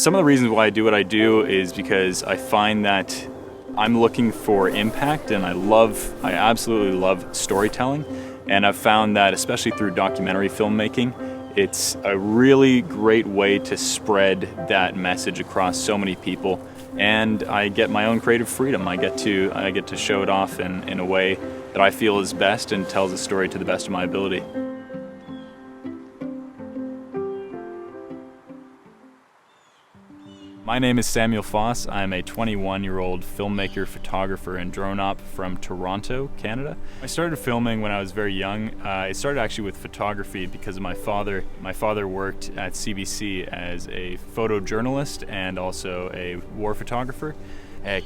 Some of the reasons why I do what I do is because I find that I'm looking for impact, and I absolutely love storytelling. And I've found that, especially through documentary filmmaking, it's a really great way to spread that message across so many people. And I get my own creative freedom. I get to show it off in a way that I feel is best and tells a story to the best of my ability. My name is Samuel Foss. I'm a 21-year-old filmmaker, photographer, and drone op from Toronto, Canada. I started filming when I was very young. It started actually with photography because of my father. My father worked at CBC as a photojournalist and also a war photographer.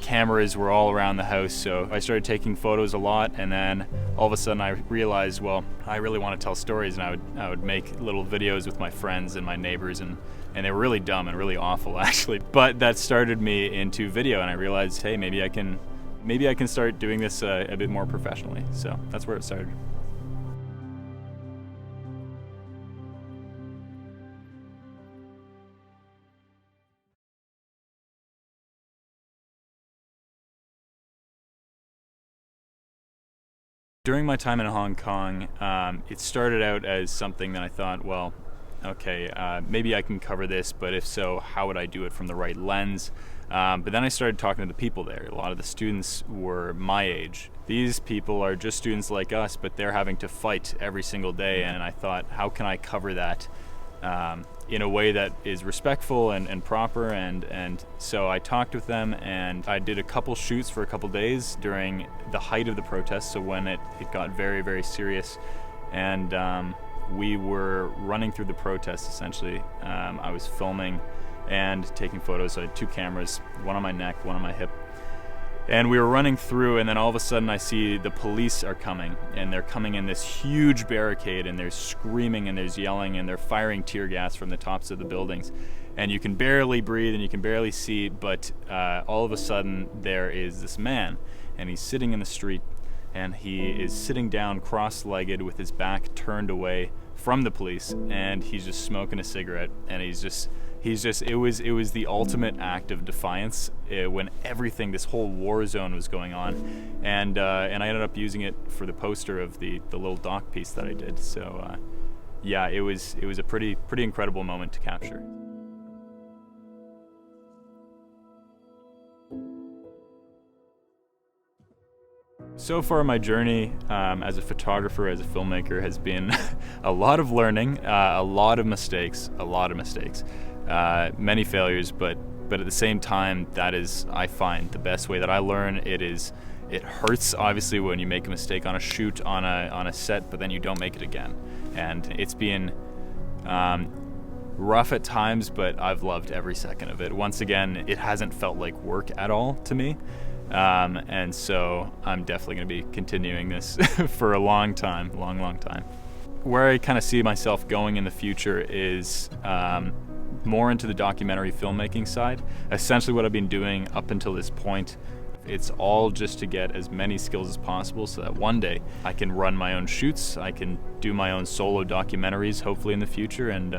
Cameras were all around the house, so I started taking photos a lot, and then all of a sudden I realized, well, I really want to tell stories, and I would make little videos with my friends and my neighbors, and they were really dumb and really awful actually. But that started me into video, and I realized, hey, maybe I can start doing this a bit more professionally. So that's where it started. During my time in Hong Kong, it started out as something that I thought, well, okay, maybe I can cover this, but if so, how would I do it from the right lens? But then I started talking to the people there. A lot of the students were my age. These people are just students like us, but they're having to fight every single day, and I thought, how can I cover that in a way that is respectful and proper, and so I talked with them, and I did a couple shoots for a couple days during the height of the protests, so when it got very, very serious, and we were running through the protests essentially. I was filming and taking photos. So I had two cameras, one on my neck, one on my hip. And we were running through, and then all of a sudden I see the police are coming, and they're coming in this huge barricade, and there's screaming and there's yelling, and they're firing tear gas from the tops of the buildings. And you can barely breathe and you can barely see, but all of a sudden there is this man, and he's sitting in the street, and he is sitting down cross-legged with his back turned away from the police, and he's just smoking a cigarette, and it was the ultimate act of defiance when everything, this whole war zone was going on, and I ended up using it for the poster of the little doc piece that I did. So yeah, it was a pretty incredible moment to capture. So far, my journey as a photographer, as a filmmaker, has been a lot of learning, a lot of mistakes, many failures, but at the same time, that is, I find, the best way that I learn. It hurts, obviously, when you make a mistake on a shoot, on a set, but then you don't make it again. And it's been rough at times, but I've loved every second of it. Once again, it hasn't felt like work at all to me. And so I'm definitely going to be continuing this for a long time. Where I kind of see myself going in the future is more into the documentary filmmaking side. Essentially what I've been doing up until this point, it's all just to get as many skills as possible so that one day I can run my own shoots, I can do my own solo documentaries hopefully in the future, and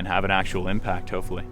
have an actual impact hopefully.